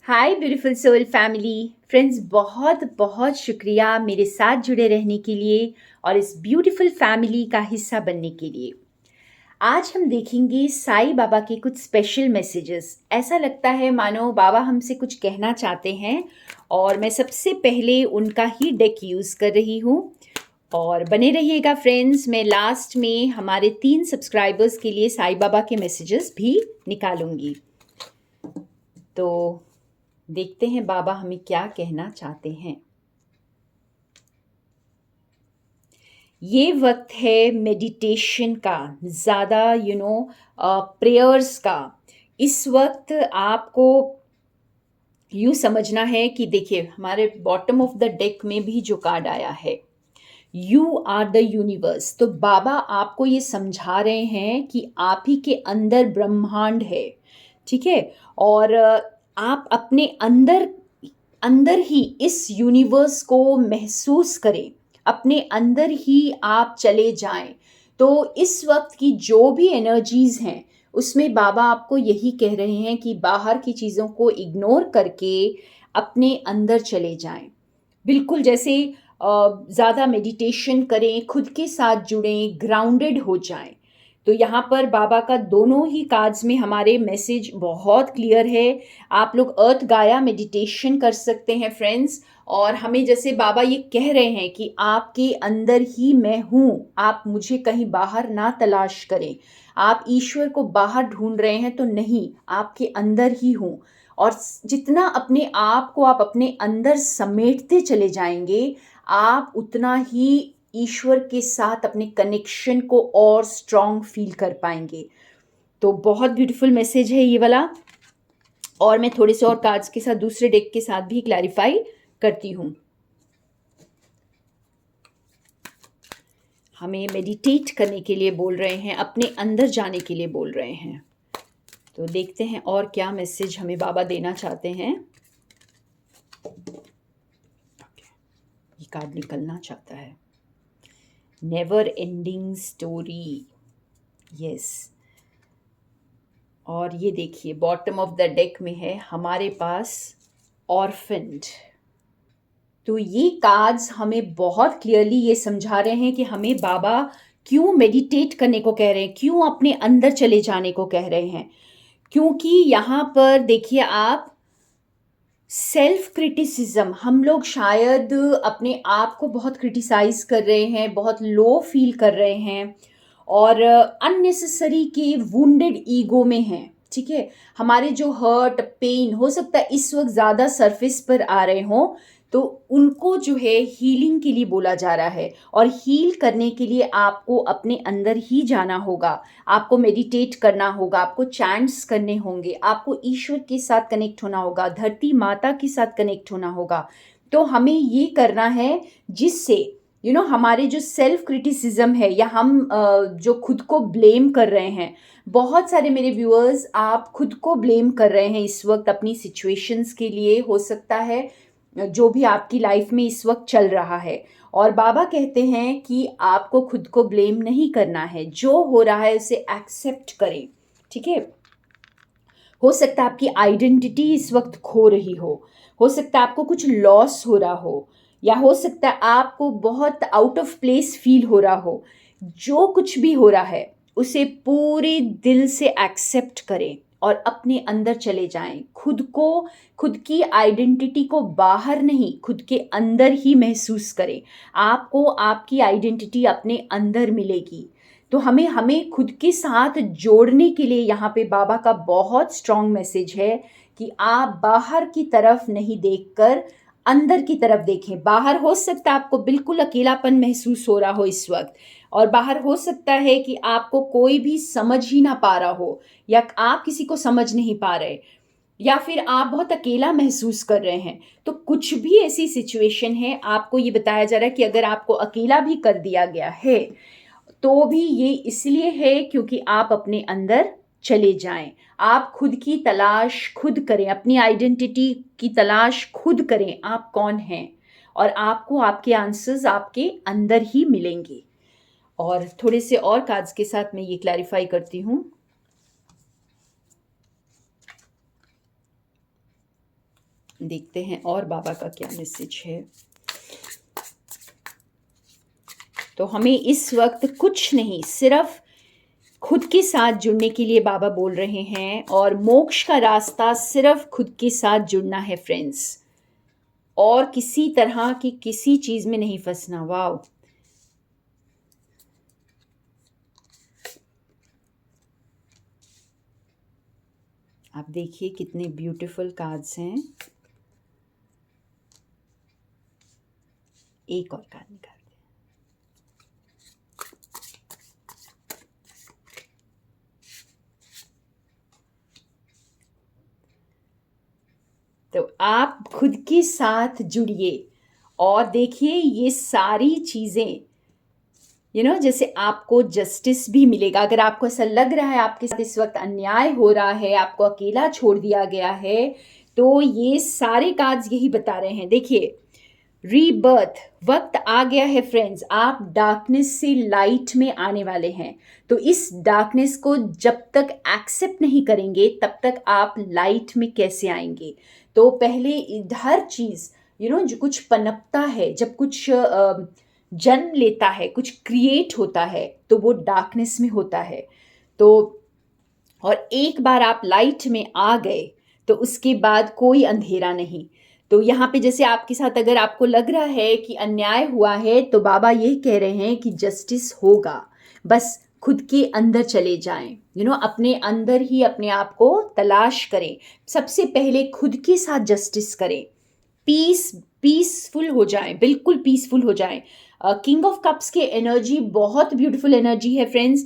हाय beautiful soul family friends, बहुत बहुत शुक्रिया मेरे साथ जुड़े रहने के लिए और इस ब्यूटीफुल फैमिली का हिस्सा बनने के लिए। आज हम देखेंगे साईं बाबा के कुछ स्पेशल मैसेजेस। ऐसा लगता है मानो बाबा हमसे कुछ कहना चाहते हैं और मैं सबसे पहले उनका ही डेक यूज़ कर रही हूँ। और बने रहिएगा फ्रेंड्स, मैं लास्ट में हमारे 3 सब्सक्राइबर्स के लिए साईं बाबा के मैसेजेस भी निकालूंगी। तो देखते हैं बाबा हमें क्या कहना चाहते हैं। ये वक्त है मेडिटेशन का, ज़्यादा प्रेयर्स का। इस वक्त आपको यूँ समझना है कि देखिए हमारे बॉटम ऑफ द डेक में भी जो कार्ड आया है, यू आर द यूनिवर्स। तो बाबा आपको ये समझा रहे हैं कि आप ही के अंदर ब्रह्मांड है, ठीक है। और आप अपने अंदर अंदर ही इस यूनिवर्स को महसूस करें, अपने अंदर ही आप चले जाएं। तो इस वक्त की जो भी एनर्जीज हैं उसमें बाबा आपको यही कह रहे हैं कि बाहर की चीज़ों को इग्नोर करके अपने अंदर चले जाएं। बिल्कुल जैसे ज़्यादा मेडिटेशन करें, खुद के साथ जुड़ें, ग्राउंडेड हो जाएं। तो यहाँ पर बाबा का दोनों ही कार्ड्स में हमारे मैसेज बहुत क्लियर है। आप लोग अर्थ गाया मेडिटेशन कर सकते हैं फ्रेंड्स। और हमें जैसे बाबा ये कह रहे हैं कि आपके अंदर ही मैं हूँ, आप मुझे कहीं बाहर ना तलाश करें। आप ईश्वर को बाहर ढूंढ रहे हैं तो नहीं, आपके अंदर ही हूँ। और जितना अपने आप को आप अपने अंदर समेटते चले जाएंगे, आप उतना ही ईश्वर के साथ अपने कनेक्शन को और स्ट्रॉन्ग फील कर पाएंगे। तो बहुत ब्यूटीफुल मैसेज है ये वाला। और मैं थोड़े से और कार्ड्स के साथ दूसरे डेक के साथ भी क्लैरिफाई करती हूँ। हमें मेडिटेट करने के लिए बोल रहे हैं, अपने अंदर जाने के लिए बोल रहे हैं। तो देखते हैं और क्या मैसेज हमें बाबा देना चाहते हैं। ये कार्ड निकलना चाहता है, नेवर एंडिंग स्टोरी। यस। और ये देखिए बॉटम ऑफ द डेक में है हमारे पास ऑर्फेंड। तो ये कार्ड्स हमें बहुत क्लियरली ये समझा रहे हैं कि हमें बाबा क्यों मेडिटेट करने को कह रहे हैं, क्यों अपने अंदर चले जाने को कह रहे हैं। क्योंकि यहाँ पर देखिए आप, सेल्फ क्रिटिसिज्म, हम लोग शायद अपने आप को बहुत क्रिटिसाइज कर रहे हैं, बहुत लो फील कर रहे हैं और अननेसेसरी के वुंडेड ईगो में हैं, ठीक है। हमारे जो हर्ट पेन हो सकता है इस वक्त ज़्यादा सरफेस पर आ रहे हों, तो उनको जो है हीलिंग के लिए बोला जा रहा है। और हील करने के लिए आपको अपने अंदर ही जाना होगा, आपको मेडिटेट करना होगा, आपको चैंट्स करने होंगे, आपको ईश्वर के साथ कनेक्ट होना होगा, धरती माता के साथ कनेक्ट होना होगा। तो हमें ये करना है जिससे हमारे जो सेल्फ क्रिटिसिज्म है या हम जो खुद को ब्लेम कर रहे हैं, बहुत सारे मेरे व्यूअर्स आप खुद को ब्लेम कर रहे हैं इस वक्त अपनी सिचुएशंस के लिए, हो सकता है जो भी आपकी लाइफ में इस वक्त चल रहा है। और बाबा कहते हैं कि आपको खुद को ब्लेम नहीं करना है, जो हो रहा है उसे एक्सेप्ट करें, ठीक है। हो सकता है आपकी आइडेंटिटी इस वक्त खो रही हो सकता है आपको कुछ लॉस हो रहा हो, या हो सकता है आपको बहुत आउट ऑफ प्लेस फील हो रहा हो। जो कुछ भी हो रहा है उसे पूरे दिल से एक्सेप्ट करें और अपने अंदर चले जाएं। खुद को, खुद की आइडेंटिटी को बाहर नहीं, खुद के अंदर ही महसूस करें। आपको आपकी आइडेंटिटी अपने अंदर मिलेगी। तो हमें हमें खुद के साथ जोड़ने के लिए यहाँ पे बाबा का बहुत स्ट्रॉन्ग मैसेज है कि आप बाहर की तरफ नहीं देखकर अंदर की तरफ देखें। बाहर हो सकता है आपको बिल्कुल अकेलापन महसूस हो रहा हो इस वक्त, और बाहर हो सकता है कि आपको कोई भी समझ ही ना पा रहा हो, या आप किसी को समझ नहीं पा रहे, या फिर आप बहुत अकेला महसूस कर रहे हैं। तो कुछ भी ऐसी सिचुएशन है, आपको ये बताया जा रहा है कि अगर आपको अकेला भी कर दिया गया है तो भी ये इसलिए है क्योंकि आप अपने अंदर चले जाएं। आप खुद की तलाश खुद करें, अपनी आइडेंटिटी की तलाश खुद करें, आप कौन हैं, और आपको आपके आंसर्स आपके अंदर ही मिलेंगे। और थोड़े से और कार्ड्स के साथ मैं ये क्लैरिफाई करती हूँ। देखते हैं और बाबा का क्या मैसेज है। तो हमें इस वक्त कुछ नहीं, सिर्फ खुद के साथ जुड़ने के लिए बाबा बोल रहे हैं, और मोक्ष का रास्ता सिर्फ खुद के साथ जुड़ना है फ्रेंड्स, और किसी तरह की किसी चीज में नहीं फंसना। वाओ, आप देखिए कितने ब्यूटीफुल कार्ड्स हैं। एक और कार्ड निकालते हैं। तो आप खुद के साथ जुड़िए और देखिए ये सारी चीजें, जैसे आपको जस्टिस भी मिलेगा। अगर आपको ऐसा लग रहा है आपके साथ इस वक्त अन्याय हो रहा है, आपको अकेला छोड़ दिया गया है, तो ये सारे कार्ड्स यही बता रहे हैं। देखिए, रीबर्थ, वक्त आ गया है फ्रेंड्स, आप डार्कनेस से लाइट में आने वाले हैं। तो इस डार्कनेस को जब तक एक्सेप्ट नहीं करेंगे तब तक आप लाइट में कैसे आएंगे। तो पहले हर चीज जो कुछ पनपता है, जब कुछ जन्म लेता है, कुछ क्रिएट होता है, तो वो डार्कनेस में होता है। तो और एक बार आप लाइट में आ गए तो उसके बाद कोई अंधेरा नहीं। तो यहाँ पे जैसे आपके साथ अगर आपको लग रहा है कि अन्याय हुआ है, तो बाबा ये कह रहे हैं कि जस्टिस होगा। बस खुद के अंदर चले जाएं, अपने अंदर ही अपने आप को तलाश करें। सबसे पहले खुद के साथ जस्टिस करें, पीसफुल हो जाएं, बिल्कुल पीसफुल हो जाएं। किंग ऑफ कप्स के एनर्जी बहुत ब्यूटीफुल एनर्जी है फ्रेंड्स।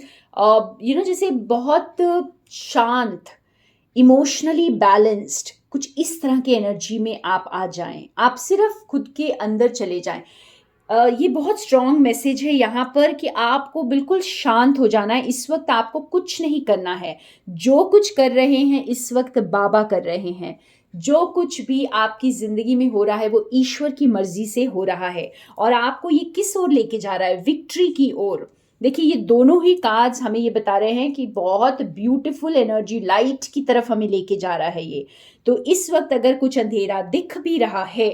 जैसे बहुत शांत, इमोशनली बैलेंस्ड, कुछ इस तरह की एनर्जी में आप आ जाएं। आप सिर्फ खुद के अंदर चले जाएं। ये बहुत स्ट्रॉन्ग मैसेज है यहाँ पर कि आपको बिल्कुल शांत हो जाना है। इस वक्त आपको कुछ नहीं करना है। जो कुछ कर रहे हैं इस वक्त बाबा कर रहे हैं। जो कुछ भी आपकी जिंदगी में हो रहा है वो ईश्वर की मर्जी से हो रहा है, और आपको ये किस ओर लेके जा रहा है, विक्ट्री की ओर। देखिए, ये दोनों ही कार्ड्स हमें ये बता रहे हैं कि बहुत ब्यूटीफुल एनर्जी लाइट की तरफ हमें लेके जा रहा है ये। तो इस वक्त अगर कुछ अंधेरा दिख भी रहा है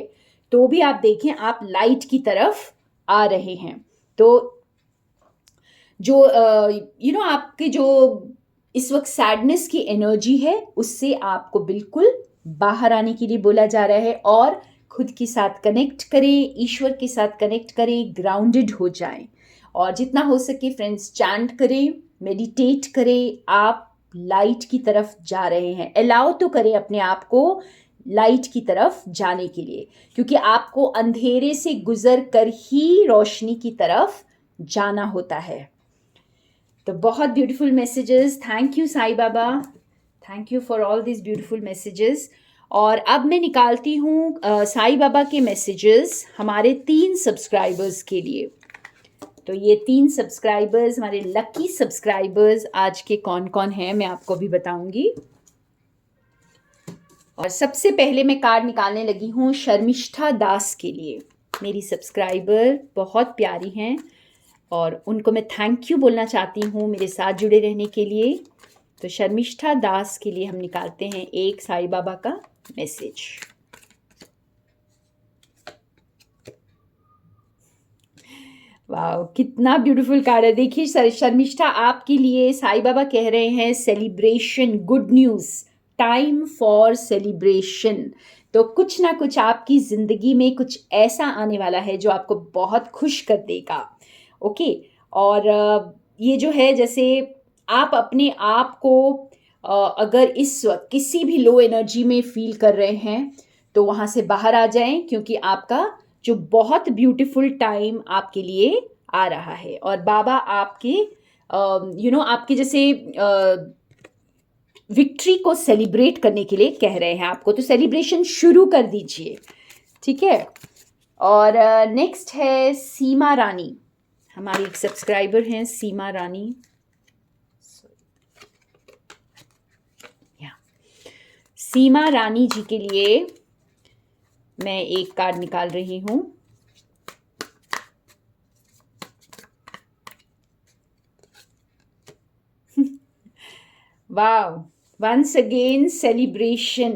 तो भी आप देखें आप लाइट की तरफ आ रहे हैं। तो जो आपके जो इस वक्त सैडनेस की एनर्जी है उससे आपको बिल्कुल बाहर आने के लिए बोला जा रहा है, और खुद के साथ कनेक्ट करें, ईश्वर के साथ कनेक्ट करें, ग्राउंडेड हो जाएं, और जितना हो सके फ्रेंड्स चैंट करें, मेडिटेट करें। आप लाइट की तरफ जा रहे हैं, अलाउ तो करें अपने आप को लाइट की तरफ जाने के लिए, क्योंकि आपको अंधेरे से गुजर कर ही रोशनी की तरफ जाना होता है। तो बहुत beautiful messages, thank you Sai Baba, thank you for all this beautiful messages. और अब मैं निकालती हूँ साईं बाबा के मैसेजेस हमारे 3 सब्सक्राइबर्स के लिए। तो ये 3 सब्सक्राइबर्स, हमारे लकी सब्सक्राइबर्स आज के कौन कौन हैं मैं आपको भी बताऊंगी। और सबसे पहले मैं कार्ड निकालने लगी हूँ शर्मिष्ठा दास के लिए। मेरी सब्सक्राइबर बहुत प्यारी हैं और उनको मैं थैंक यू बोलना चाहती हूँ मेरे साथ जुड़े रहने के लिए। तो शर्मिष्ठा दास के लिए हम निकालते हैं एक साईं बाबा का मैसेज। वाह, कितना ब्यूटीफुल कार्ड है। देखिए शर्मिष्ठा, आपके लिए साईं बाबा कह रहे हैं celebration, good news, time for celebration. तो कुछ ना कुछ आपकी ज़िंदगी में कुछ ऐसा आने वाला है जो आपको बहुत खुश कर देगा। ओके, और ये जो है, जैसे आप अपने आप को अगर इस वक्त किसी भी लो एनर्जी में फील कर रहे हैं तो वहाँ से बाहर आ जाएं, क्योंकि आपका जो बहुत ब्यूटीफुल टाइम आपके लिए आ रहा है। और बाबा आपके आपके जैसे विक्ट्री को सेलिब्रेट करने के लिए कह रहे हैं आपको। तो सेलिब्रेशन शुरू कर दीजिए, ठीक है। और नेक्स्ट है सीमा रानी, हमारी एक सब्सक्राइबर हैं सीमा रानी। सीमा रानी जी के लिए मैं एक कार्ड निकाल रही हूं। वाव, वंस अगेन सेलिब्रेशन।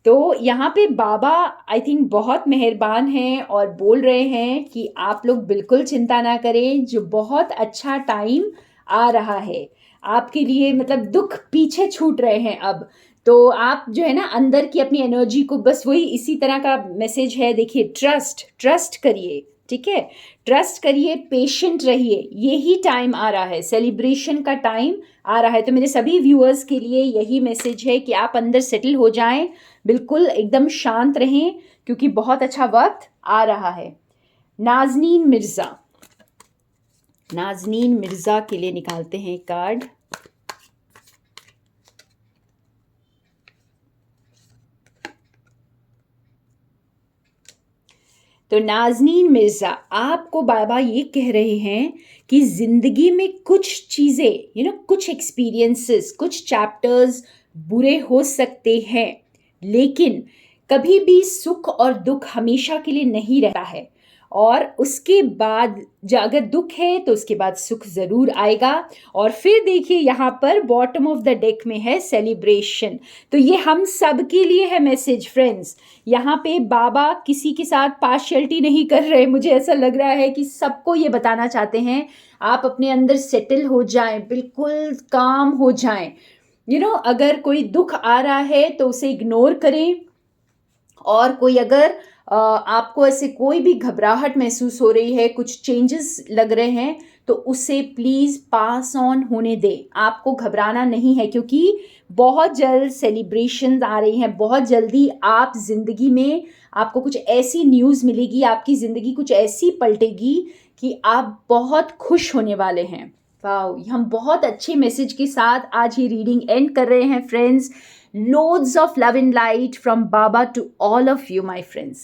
तो यहाँ पे बाबा आई थिंक बहुत मेहरबान हैं और बोल रहे हैं कि आप लोग बिल्कुल चिंता ना करें, जो बहुत अच्छा टाइम आ रहा है आपके लिए, मतलब दुख पीछे छूट रहे हैं अब। तो आप जो है ना अंदर की अपनी एनर्जी को, बस वही इसी तरह का मैसेज है, देखिए ट्रस्ट करिए, ठीक है, ट्रस्ट करिए, पेशेंट रहिए, यही टाइम आ रहा है, सेलिब्रेशन का टाइम आ रहा है। तो मेरे सभी व्यूअर्स के लिए यही मैसेज है कि आप अंदर सेटल हो जाएं, बिल्कुल एकदम शांत रहें, क्योंकि बहुत अच्छा वक्त आ रहा है। नाजनीन मिर्ज़ा के लिए निकालते हैं कार्ड। तो नाजनीन मिर्ज़ा, आपको बाबा ये कह रहे हैं कि ज़िंदगी में कुछ चीज़ें, कुछ एक्सपीरियंसेस, कुछ चैप्टर्स बुरे हो सकते हैं, लेकिन कभी भी सुख और दुख हमेशा के लिए नहीं रहता है। और उसके बाद अगर दुख है तो उसके बाद सुख ज़रूर आएगा। और फिर देखिए यहाँ पर बॉटम ऑफ द डेक में है सेलिब्रेशन। तो ये हम सब के लिए है मैसेज फ्रेंड्स। यहाँ पे बाबा किसी के साथ पार्शियलिटी नहीं कर रहे, मुझे ऐसा लग रहा है कि सबको ये बताना चाहते हैं आप अपने अंदर सेटल हो जाएं, बिल्कुल काम हो जाएं। अगर कोई दुख आ रहा है तो उसे इग्नोर करें, और कोई अगर आपको ऐसे कोई भी घबराहट महसूस हो रही है, कुछ चेंजेस लग रहे हैं, तो उसे प्लीज़ पास ऑन होने दें। आपको घबराना नहीं है, क्योंकि बहुत जल्द सेलिब्रेशन आ रही हैं, बहुत जल्दी आप ज़िंदगी में आपको कुछ ऐसी न्यूज़ मिलेगी, आपकी ज़िंदगी कुछ ऐसी पलटेगी कि आप बहुत खुश होने वाले हैं। वाओ, हम बहुत अच्छे मैसेज के साथ आज ये रीडिंग एंड कर रहे हैं friends. Loads of love and light from Baba to all of you, my friends.